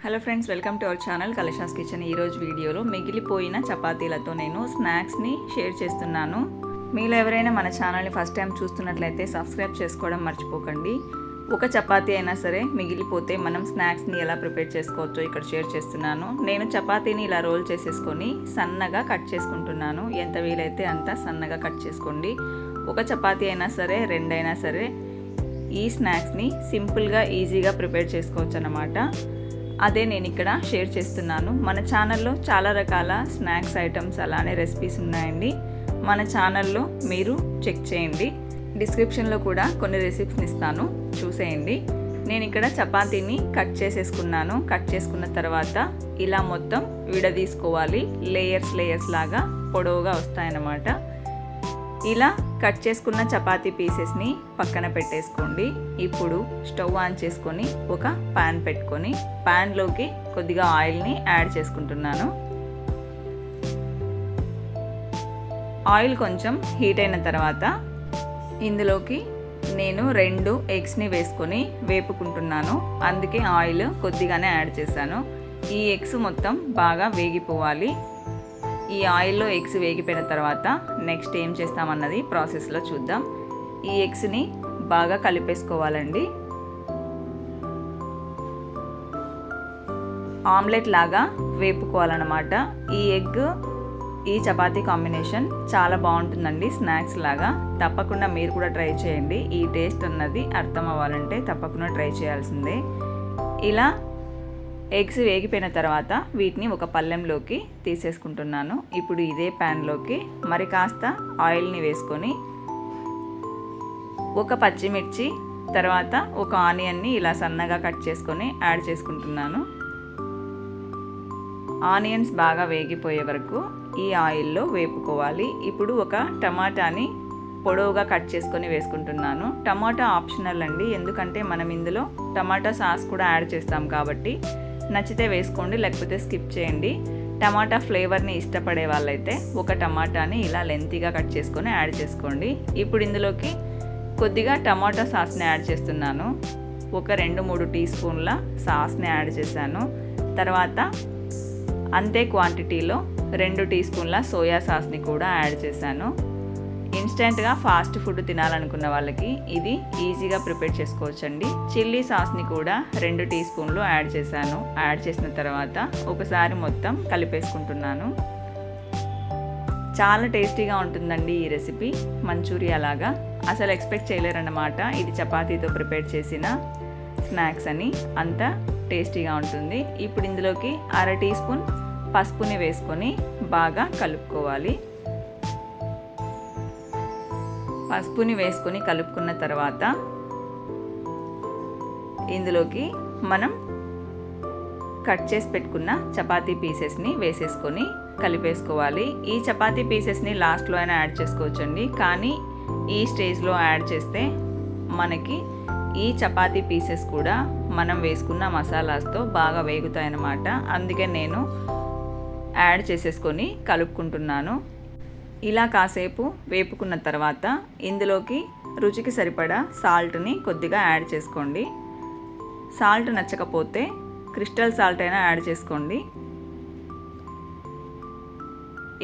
Hello friends, welcome to our channel Kalasha's kitchen. ఈరోజు వీడియోలో మిగిలిపోయిన చపాతీలతో నేను స్నాక్స్ని షేర్ చేస్తున్నాను. మీలో ఎవరైనా మన ఛానల్ని ఫస్ట్ టైం చూస్తున్నట్లయితే సబ్స్క్రైబ్ చేసుకోవడం మర్చిపోకండి. ఒక చపాతీ అయినా సరే మిగిలిపోతే మనం స్నాక్స్ని ఎలా ప్రిపేర్ చేసుకోవచ్చో ఇక్కడ షేర్ చేస్తున్నాను. నేను చపాతీని ఇలా రోల్ చేసేసుకొని సన్నగా కట్ చేసుకుంటున్నాను. ఎంత వీలైతే అంత సన్నగా కట్ చేసుకోండి. ఒక చపాతీ అయినా సరే, రెండైనా సరే ఈ స్నాక్స్ని సింపుల్గా ఈజీగా ప్రిపేర్ చేసుకోవచ్చు అన్నమాట. అదే నేను ఇక్కడ షేర్ చేస్తున్నాను. మన ఛానల్లో చాలా రకాల స్నాక్స్ ఐటమ్స్ అలానే రెసిపీస్ ఉన్నాయండి. మన ఛానల్లో మీరు చెక్ చేయండి. డిస్క్రిప్షన్లో కూడా కొన్ని రెసిపీస్ని ఇస్తాను, చూసేయండి. నేను ఇక్కడ చపాతీని కట్ చేసేసుకున్నాను. కట్ చేసుకున్న తర్వాత ఇలా మొత్తం విడదీసుకోవాలి. లేయర్స్ లాగా పొడవుగా వస్తాయన్నమాట. ఇలా కట్ చేసుకున్న చపాతీ పీసెస్ని పక్కన పెట్టేసుకోండి. ఇప్పుడు స్టవ్ ఆన్ చేసుకొని ఒక ప్యాన్ పెట్టుకొని ప్యాన్లోకి కొద్దిగా ఆయిల్ని యాడ్ చేసుకుంటున్నాను. ఆయిల్ కొంచెం హీట్ అయిన తర్వాత ఇందులోకి నేను 2 ఎగ్స్ని వేసుకొని వేపుకుంటున్నాను. అందుకే ఆయిల్ కొద్దిగానే యాడ్ చేశాను. ఈ ఎగ్స్ మొత్తం బాగా వేగిపోవాలి. ఈ ఆయిల్లో ఎగ్స్ వేగిపోయిన తర్వాత నెక్స్ట్ ఏం చేస్తామన్నది ప్రాసెస్లో చూద్దాం. ఈ ఎగ్స్ని బాగా కలిపేసుకోవాలండి. ఆమ్లెట్ లాగా వేపుకోవాలన్నమాట. ఈ చపాతీ కాంబినేషన్ చాలా బాగుంటుందండి స్నాక్స్ లాగా. తప్పకుండా మీరు కూడా ట్రై చేయండి. ఈ టేస్ట్ అన్నది అర్థం అవ్వాలంటే తప్పకుండా ట్రై చేయాల్సిందే. ఇలా ఎగ్స్ వేగిపోయిన తర్వాత వీటిని ఒక పళ్ళెంలోకి తీసేసుకుంటున్నాను. ఇప్పుడు ఇదే ప్యాన్లోకి మరి కాస్త ఆయిల్ని వేసుకొని ఒక పచ్చిమిర్చి తర్వాత ఒక ఆనియన్ని ఇలా సన్నగా కట్ చేసుకొని యాడ్ చేసుకుంటున్నాను. ఆనియన్స్ బాగా వేగిపోయే వరకు ఈ ఆయిల్లో వేపుకోవాలి. ఇప్పుడు ఒక టమాటాని పొడవుగా కట్ చేసుకొని వేసుకుంటున్నాను. టమాటా ఆప్షనల్ అండి, ఎందుకంటే మనం ఇందులో టమాటా సాస్ కూడా యాడ్ చేస్తాం కాబట్టి నచ్చితే వేసుకోండి, లేకపోతే స్కిప్ చేయండి. టమాటా ఫ్లేవర్ని ఇష్టపడే వాళ్ళైతే ఒక టమాటాని ఇలా లెంతీగా కట్ చేసుకొని యాడ్ చేసుకోండి. ఇప్పుడు ఇందులోకి కొద్దిగా టమాటా సాస్ని యాడ్ చేస్తున్నాను. ఒక 2-3 టీ స్పూన్ల సాస్ని యాడ్ చేశాను. తర్వాత అంతే క్వాంటిటీలో 2 టీ స్పూన్ల సోయా సాస్ని కూడా యాడ్ చేశాను. ఇన్స్టెంట్గా ఫాస్ట్ ఫుడ్ తినాలనుకున్న వాళ్ళకి ఇది ఈజీగా ప్రిపేర్ చేసుకోవచ్చండి. చిల్లీ సాస్ని కూడా 2 టీ స్పూన్లు యాడ్ చేశాను. యాడ్ చేసిన తర్వాత ఒకసారి మొత్తం కలిపేసుకుంటున్నాను. చాలా టేస్టీగా ఉంటుందండి ఈ రెసిపీ, మంచూరియా లాగా. అసలు ఎక్స్పెక్ట్ చేయలేరన్నమాట ఇది చపాతీతో ప్రిపేర్ చేసిన స్నాక్స్ అని. అంత టేస్టీగా ఉంటుంది. ఇప్పుడు ఇందులోకి 1/2 టీ స్పూన్ పసుపుని వేసుకొని బాగా కలుపుకోవాలి. పసుపుని వేసుకొని కలుపుకున్న తర్వాత ఇందులోకి మనం కట్ చేసి పెట్టుకున్న చపాతీ పీసెస్ని వేసేసుకొని కలిపేసుకోవాలి. ఈ చపాతీ పీసెస్ని లాస్ట్లో అయినా యాడ్ చేసుకోవచ్చండి, కానీ ఈ స్టేజ్లో యాడ్ చేస్తే మనకి ఈ చపాతీ పీసెస్ కూడా మనం వేసుకున్న మసాలాస్తో బాగా వేగుతాయన్నమాట. అందుకే నేను యాడ్ చేసేసుకొని కలుపుకుంటున్నాను. ఇలా కాసేపు వేపుకున్న తర్వాత ఇందులోకి రుచికి సరిపడా సాల్ట్ని కొద్దిగా యాడ్ చేసుకోండి. సాల్ట్ నచ్చకపోతే క్రిస్టల్ సాల్ట్ అయినా యాడ్ చేసుకోండి.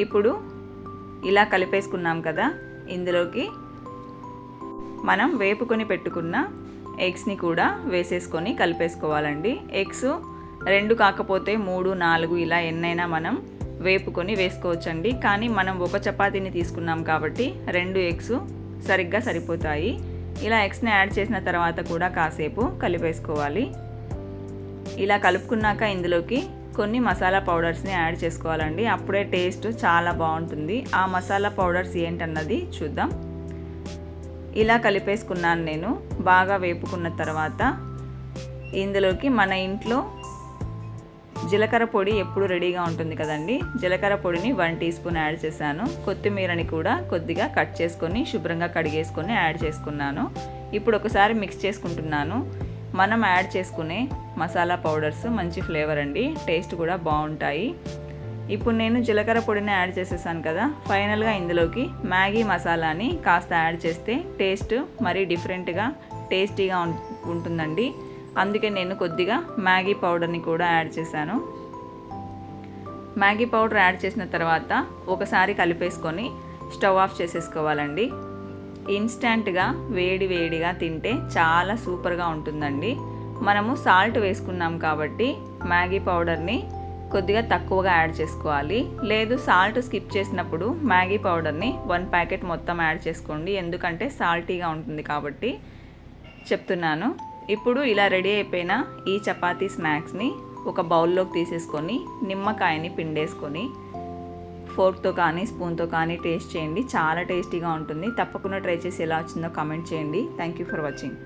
ఇప్పుడు ఇలా కలిపేసుకున్నాం కదా, ఇందులోకి మనం వేపుకొని పెట్టుకున్న ఎగ్స్ని కూడా వేసేసుకొని కలిపేసుకోవాలండి. ఎగ్స్ 2 కాకపోతే 3, 4 ఇలా ఎన్నైనా మనం వేపుకొని వేసుకోవచ్చండి. కానీ మనం ఒక చపాతీని తీసుకున్నాం కాబట్టి 2 ఎగ్స్ సరిగ్గా సరిపోతాయి. ఇలా ఎగ్స్ని యాడ్ చేసిన తర్వాత కూడా కాసేపు కలిపేసుకోవాలి. ఇలా కలుపుకున్నాక ఇందులోకి కొన్ని మసాలా పౌడర్స్ని యాడ్ చేసుకోవాలండి. అప్పుడే టేస్ట్ చాలా బాగుంటుంది. ఆ మసాలా పౌడర్స్ ఏంటన్నది చూద్దాం. ఇలా కలిపేసుకున్నాను నేను. బాగా వేపుకున్న తర్వాత ఇందులోకి మన ఇంట్లో జీలకర్ర పొడి ఎప్పుడు రెడీగా ఉంటుంది కదండి. జీలకర్ర పొడిని 1 టీ స్పూన్ యాడ్ చేశాను. కొత్తిమీరని కూడా కొద్దిగా కట్ చేసుకొని శుభ్రంగా కడిగేసుకొని యాడ్ చేసుకున్నాను. ఇప్పుడు ఒకసారి మిక్స్ చేసుకుంటున్నాను. మనం యాడ్ చేసుకునే మసాలా పౌడర్స్ మంచి ఫ్లేవర్ అండి, టేస్ట్ కూడా బాగుంటాయి. ఇప్పుడు నేను జీలకర్ర పొడిని యాడ్ చేసేసాను కదా. ఫైనల్గా ఇందులోకి మ్యాగీ మసాలాని కాస్త యాడ్ చేస్తే టేస్ట్ మరీ డిఫరెంట్గా టేస్టీగా ఉంటుందండి. అందుకే నేను కొద్దిగా మ్యాగీ పౌడర్ని కూడా యాడ్ చేశాను. మ్యాగీ పౌడర్ యాడ్ చేసిన తర్వాత ఒకసారి కలిపేసుకొని స్టవ్ ఆఫ్ చేసేసుకోవాలండి. ఇన్స్టంట్గా వేడిగా తింటే చాలా సూపర్గా ఉంటుందండి. మనము సాల్ట్ వేసుకున్నాం కాబట్టి మ్యాగీ పౌడర్ని కొద్దిగా తక్కువగా యాడ్ చేసుకోవాలి. లేదు సాల్ట్ స్కిప్ చేసినప్పుడు మ్యాగీ పౌడర్ని 1 ప్యాకెట్ మొత్తం యాడ్ చేసుకోండి, ఎందుకంటే సాల్టీగా ఉంటుంది కాబట్టి చెప్తున్నాను. ఇప్పుడు ఇలా రెడీ అయిపోయిన ఈ చపాతీ స్నాక్స్ని ఒక బౌల్లోకి తీసేసుకొని నిమ్మకాయని పిండేసుకొని ఫోర్క్తో కానీ స్పూన్తో కానీ టేస్ట్ చేయండి. చాలా టేస్టీగా ఉంటుంది. తప్పకుండా ట్రై చేసి ఎలా వచ్చిందో కామెంట్ చేయండి. Thank you for watching.